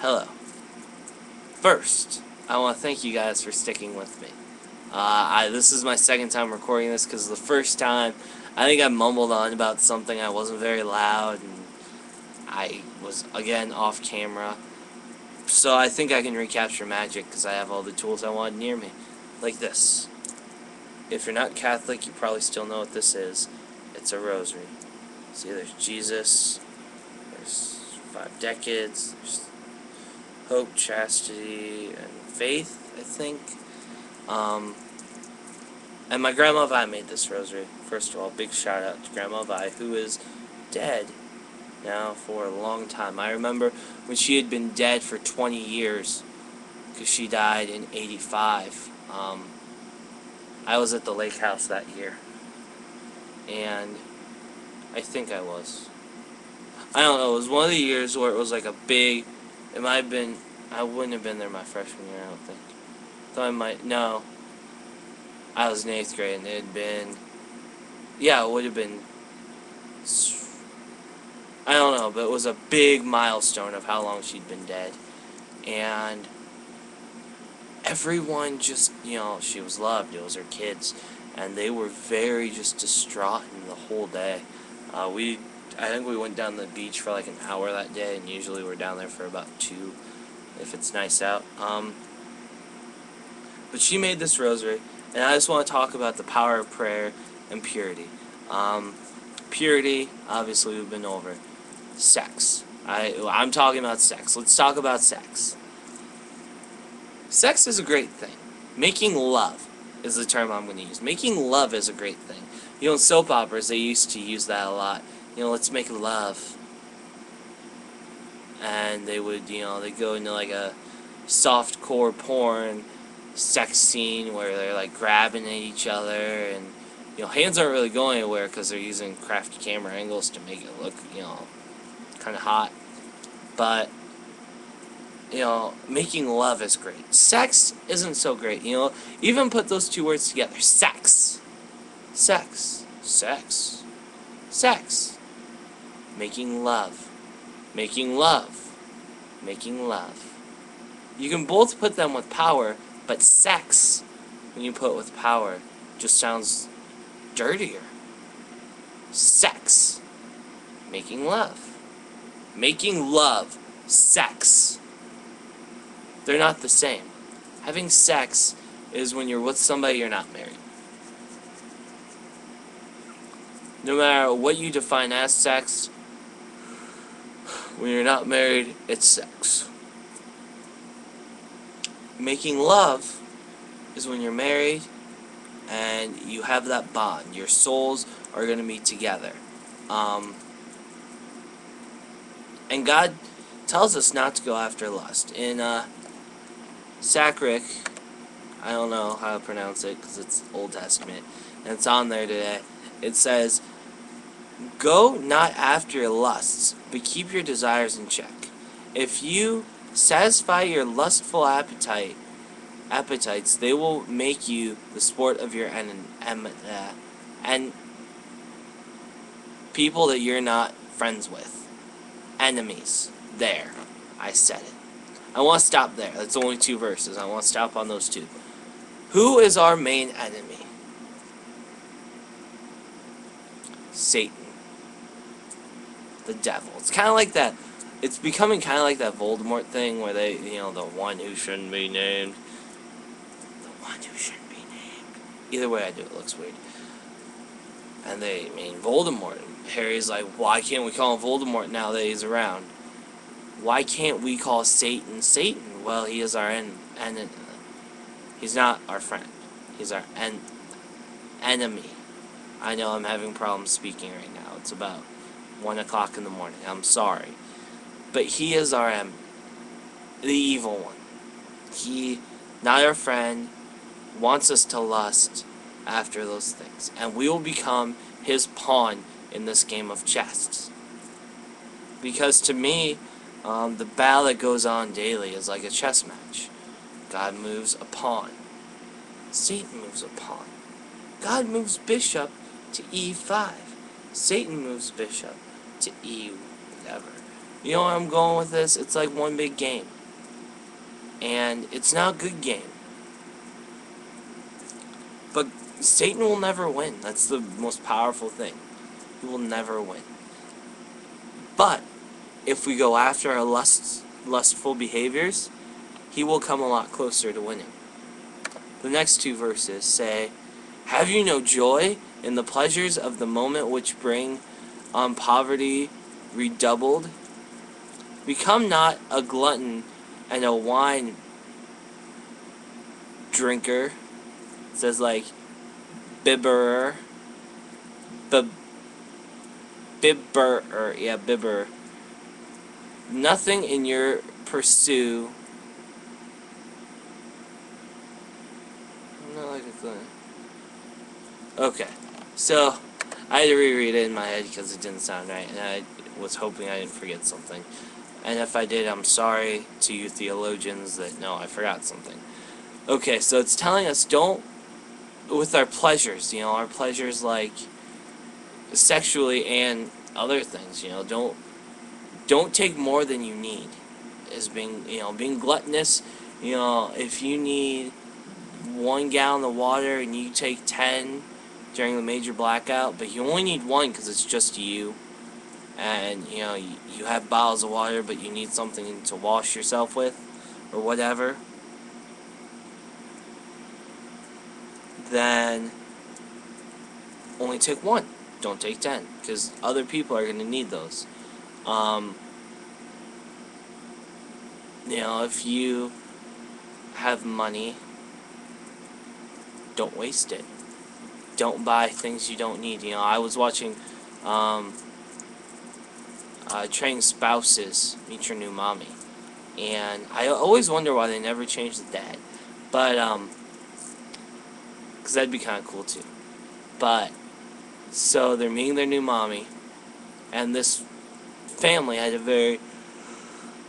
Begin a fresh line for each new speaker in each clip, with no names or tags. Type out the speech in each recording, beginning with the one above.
Hello. First, I want to thank you guys for sticking with me. This is my second time recording this because the first time I think I mumbled on about something. I wasn't very loud and I was again off camera. So I think I can recapture magic because I have all the tools I want near me. Like this. If you're not Catholic, you probably still know what this is. It's a rosary. See, there's Jesus, there's 5 decades, there's hope, chastity, and faith, I think. And my Grandma Vi made this rosary. First of all, big shout out to Grandma Vi, who is dead now for a long time. I remember when she had been dead for 20 years, because she died in 85. I was at the lake house that year, and I think I was. I don't know, it was one of the years where it was like a big, it might have been, I wouldn't have been there my freshman year, I don't think. Though I might, no. I was in 8th grade, and it had been, yeah, it would have been, I don't know, but it was a big milestone of how long she'd been dead. And everyone just, she was loved, it was her kids, and they were very just distraught in the whole day. I think we went down to the beach for like an hour that day, and usually we're down there for about 2 if it's nice out. But she made this rosary, and I just want to talk about the power of prayer and purity. Purity, obviously we've been over. Sex. I'm talking about sex. Let's talk about sex. Sex is a great thing. Making love is the term I'm going to use. Making love is a great thing. In soap operas, they used to use that a lot. Let's make love. And they would, they go into like a softcore porn sex scene where they're like grabbing at each other, and hands aren't really going anywhere because they're using crafty camera angles to make it look, kind of hot. But making love is great. Sex isn't so great. Even put those two words together. Sex. Sex. Sex. Sex. Making love. Making love. Making love. You can both put them with power, but sex, when you put with power, just sounds dirtier. Sex. Making love. Making love. Sex. They're not the same. Having sex is when you're with somebody you're not married. No matter what you define as sex, when you're not married, it's sex. Making love is when you're married and you have that bond. Your souls are going to be together. And God tells us not to go after lust. In Sacraric, I don't know how to pronounce it because it's Old Testament, and it's on there today. It says, "Go not after your lusts, but keep your desires in check. If you satisfy your lustful appetites, they will make you the sport of your and people that you're not friends with. Enemies." There. I said it. I want to stop there. That's only 2 verses. I want to stop on those 2. Who is our main enemy? Satan. The devil. It's kind of like that. It's becoming kind of like that Voldemort thing where they, the one who shouldn't be named. The one who shouldn't be named. Either way I do it looks weird. And Voldemort. Harry's like, why can't we call him Voldemort now that he's around? Why can't we call Satan Satan? Well, he is our enemy. He's not our friend. He's our enemy. I know I'm having problems speaking right now. It's about 1 o'clock in the morning. I'm sorry. But he is our enemy. The evil one. He, not our friend, wants us to lust after those things. And we will become his pawn in this game of chess. Because to me, the battle that goes on daily is like a chess match. God moves a pawn. Satan moves a pawn. God moves bishop to e5. Satan moves bishop to e whatever. You know where I'm going with this? It's like one big game. And it's not a good game. But Satan will never win. That's the most powerful thing. He will never win. But if we go after our lustful behaviors, he will come a lot closer to winning. The next two verses say, "Have you no joy in the pleasures of the moment which bring on poverty redoubled? Become not a glutton and a wine drinker." It says like bibberer. Bibber. Nothing in your pursue. Not like a glutton. Okay, so I had to reread it in my head because it didn't sound right, and I was hoping I didn't forget something. And if I did, I'm sorry to you theologians that no, I forgot something. Okay, so it's telling us don't, with our pleasures, you know, our pleasures like sexually and other things, you know, don't take more than you need. As being, you know, being gluttonous, you know, if you need 1 gallon of water and you take 10 during the major blackout, but you only need 1 because it's just you, and you know you have bottles of water, but you need something to wash yourself with, or whatever, then only take 1. Don't take 10, because other people are going to need those. You know, if you have money, don't waste it. Don't buy things you don't need. You know, I was watching Training Spouses, Meet Your New Mommy, and I always wonder why they never changed the dad, but because that'd be kind of cool too. But so they're meeting their new mommy, and this family had a very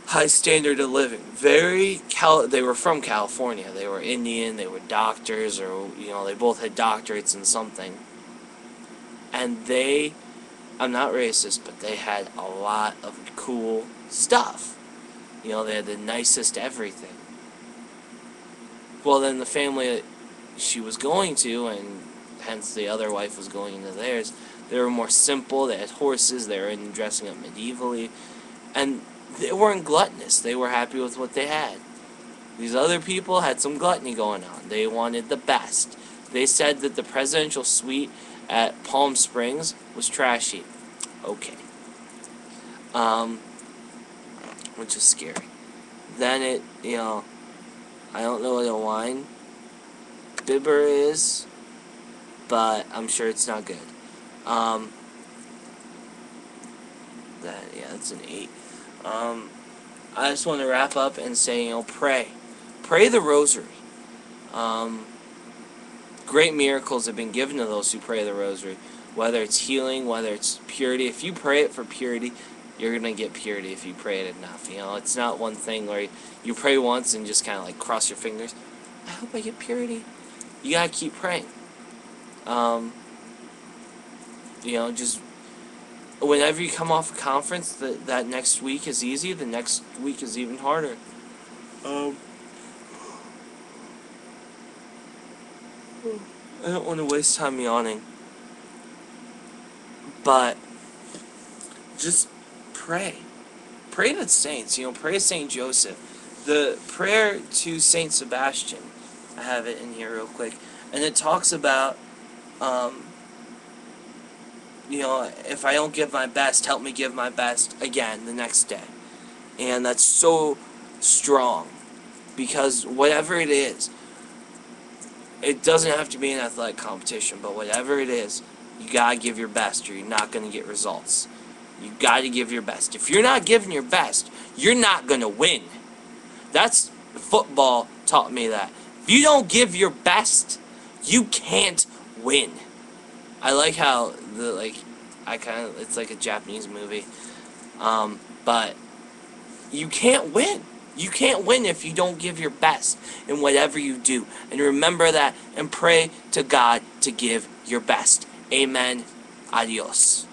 high standard of living. They were from California. They were Indian. They were doctors, or you know, they both had doctorates in something. And I'm not racist, but they had a lot of cool stuff. You know, they had the nicest everything. Well, then the family that she was going to, and hence the other wife was going into theirs, they were more simple. They had horses. They were dressing up medievally, and they weren't gluttonous. They were happy with what they had. These other people had some gluttony going on. They wanted the best. They said that the presidential suite at Palm Springs was trashy. Okay. Which is scary. Then you know, I don't know what a wine bibber is, but I'm sure it's not good. That's an 8. I just want to wrap up and say, you know, pray the rosary. Great miracles have been given to those who pray the rosary, whether it's healing, whether it's purity. If you pray it for purity, you're gonna get purity if you pray it enough. You know, it's not one thing where you pray once and just kind of like cross your fingers. I hope I get purity. You gotta keep praying. You know, just whenever you come off a conference, that next week is easy. The next week is even harder. I don't want to waste time yawning, but just pray. Pray to the saints. You know, pray to Saint Joseph. The prayer to Saint Sebastian. I have it in here real quick, and it talks about, you know, if I don't give my best, help me give my best again the next day. And that's so strong, because whatever it is, it doesn't have to be an athletic competition, but whatever it is, you gotta give your best or you're not gonna get results. You gotta give your best. If you're not giving your best, you're not gonna win. That's football taught me that. If you don't give your best, you can't win. I like how it's like a Japanese movie, but you can't win. You can't win if you don't give your best in whatever you do. And remember that and pray to God to give your best. Amen. Adios.